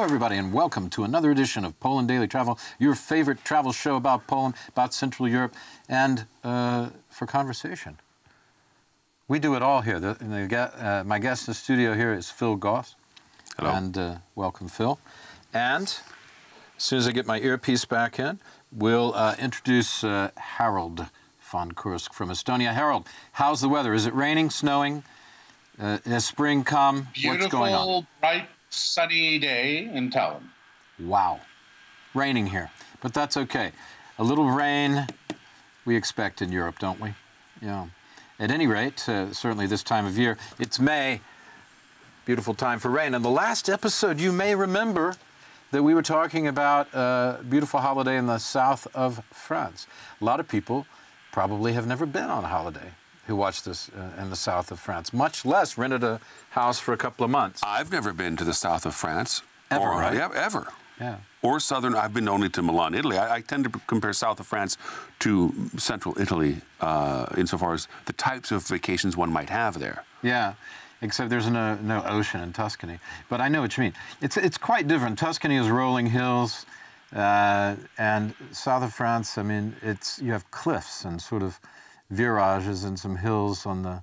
everybody, and welcome to another edition of Poland Daily Travel, your favorite travel show about Poland, about Central Europe, and for conversation. We do it all here. My guest in the studio here is Phil Goss. Hello. And welcome, Phil. And as soon as I get my earpiece back in, we'll introduce Harold von Kursk from Estonia. Harold, how's the weather? Is it raining, snowing? Has spring come? What's going on? Beautiful, bright, sunny day in Tallinn. Wow. Raining here, but that's okay. A little rain we expect in Europe, don't we? Yeah. At any rate, certainly this time of year, it's May, beautiful time for rain. And the last episode, you may remember that we were talking about a beautiful holiday in the south of France. A lot of people probably have never been on a holiday who watched this in the south of France, much less rented a house for a couple of months. I've never been to the south of France. Ever, right? Yeah, ever. Yeah. Or southern. I've been only to Milan, Italy. I tend to compare south of France to central Italy insofar as the types of vacations one might have there. Yeah, except there's no ocean in Tuscany. But I know what you mean. It's quite different. Tuscany is rolling hills, and south of France, I mean, you have cliffs and sort of virages and some hills on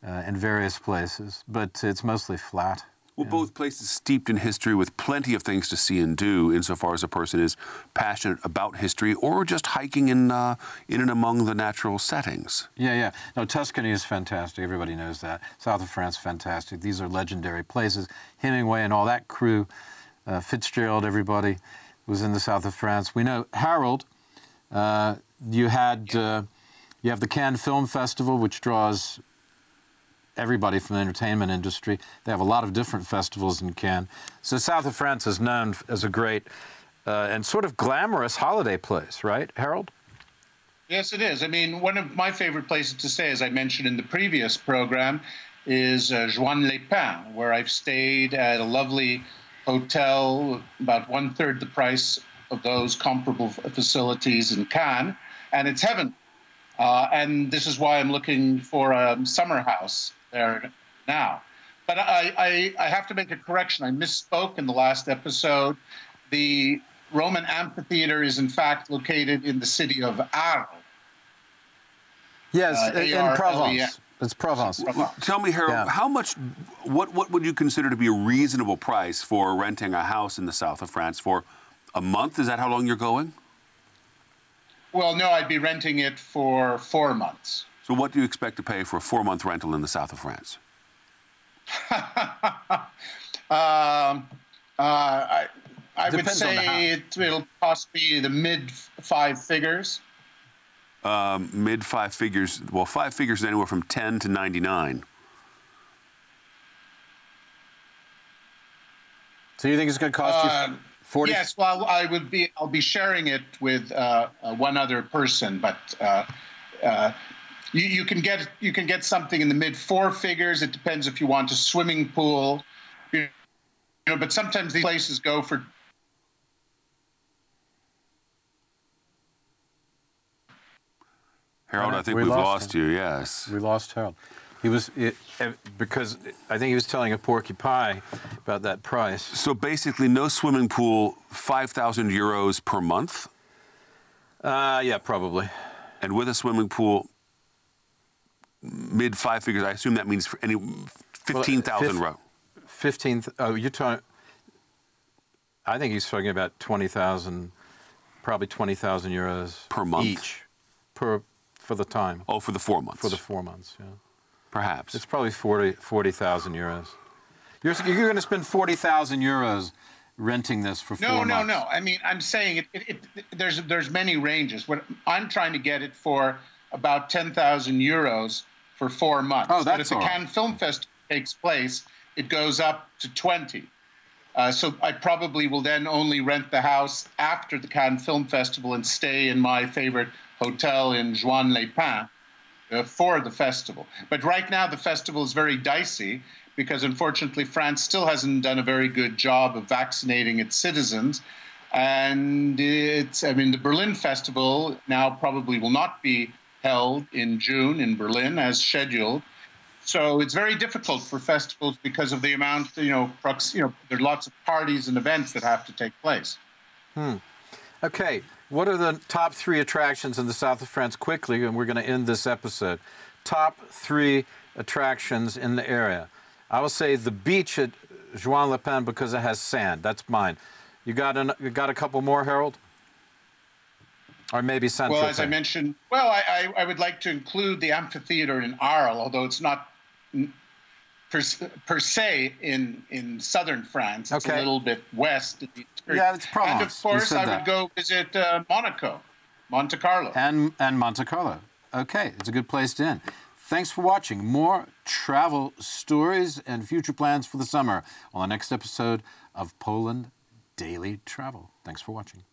in various places, but it's mostly flat. Well, both places steeped in history with plenty of things to see and do insofar as a person is passionate about history or just hiking in and among the natural settings. Yeah. No, Tuscany is fantastic. Everybody knows that. South of France, fantastic. These are legendary places. Hemingway and all that crew, Fitzgerald, everybody was in the south of France. We know, Harold, you have the Cannes Film Festival, which draws everybody from the entertainment industry. They have a lot of different festivals in Cannes. So south of France is known as a great and sort of glamorous holiday place, right, Harold? Yes, it is. I mean, one of my favorite places to stay, as I mentioned in the previous program, is Juan-les-Pins, where I've stayed at a lovely hotel, about one-third the price of those comparable facilities in Cannes, and it's heaven. And this is why I'm looking for a summer house there now. But I have to make a correction. I misspoke in the last episode. The Roman amphitheater is, in fact, located in the city of Arles. Yes, in Provence. It's Provence. Tell me, Harold, how much, what would you consider to be a reasonable price for renting a house in the south of France for a month? Is that how long you're going? Well, no, I'd be renting it for 4 months. So what do you expect to pay for a 4-month rental in the south of France? I would say it'll cost me the mid-5 figures. Mid-5 figures. Well, 5 figures is anywhere from 10 to 99. So you think it's going to cost you 40? Yes, well, I'll be sharing it with one other person, but you can get something in the mid-4 figures. It depends if you want a swimming pool, but sometimes these places go for. Harold, I think we've lost you. Yes, we lost Harold. He was because I think he was telling a Porky Pie about that price. So basically, no swimming pool, 5,000 euros per month. Yeah, probably. And with a swimming pool, mid-5 figures. I assume that means 15,000 row. 15. Oh, you're talking. I think he's talking about 20,000, probably 20,000 euros per month each for the time. Oh, for the 4 months. For the 4 months, yeah. Perhaps. It's probably 40,000 euros. You're going to spend 40,000 euros renting this for 4 months. No. I mean, I'm saying there's many ranges. What I'm trying to get it for about 10,000 euros for 4 months. Oh, that's But if the Cannes Film Festival takes place, it goes up to 20. So I probably will then only rent the house after the Cannes Film Festival and stay in my favorite hotel in Juan-les-Pins for the festival. But right now the festival is very dicey because unfortunately France still hasn't done a very good job of vaccinating its citizens. And the Berlin Festival now probably will not be held in June in Berlin as scheduled So it's very difficult for festivals because of the amount, there are lots of parties and events that have to take place. Okay, what are the top 3 attractions in the south of France quickly, and we're going to end this episode. Top 3 attractions in the area. I will say the beach at Juan-les-Pins because it has sand. That's mine. You got a couple more, Harold? Or maybe Saint-Tropez? Well, as I mentioned, I would like to include the amphitheater in Arles, although it's not per se in southern France. It's a little bit west. Yeah, it's Provence. And of course, I would go visit Monaco, Monte Carlo. And Monte Carlo. Okay, it's a good place to end. Thanks for watching. More travel stories and future plans for the summer on the next episode of Poland Daily Travel. Thanks for watching.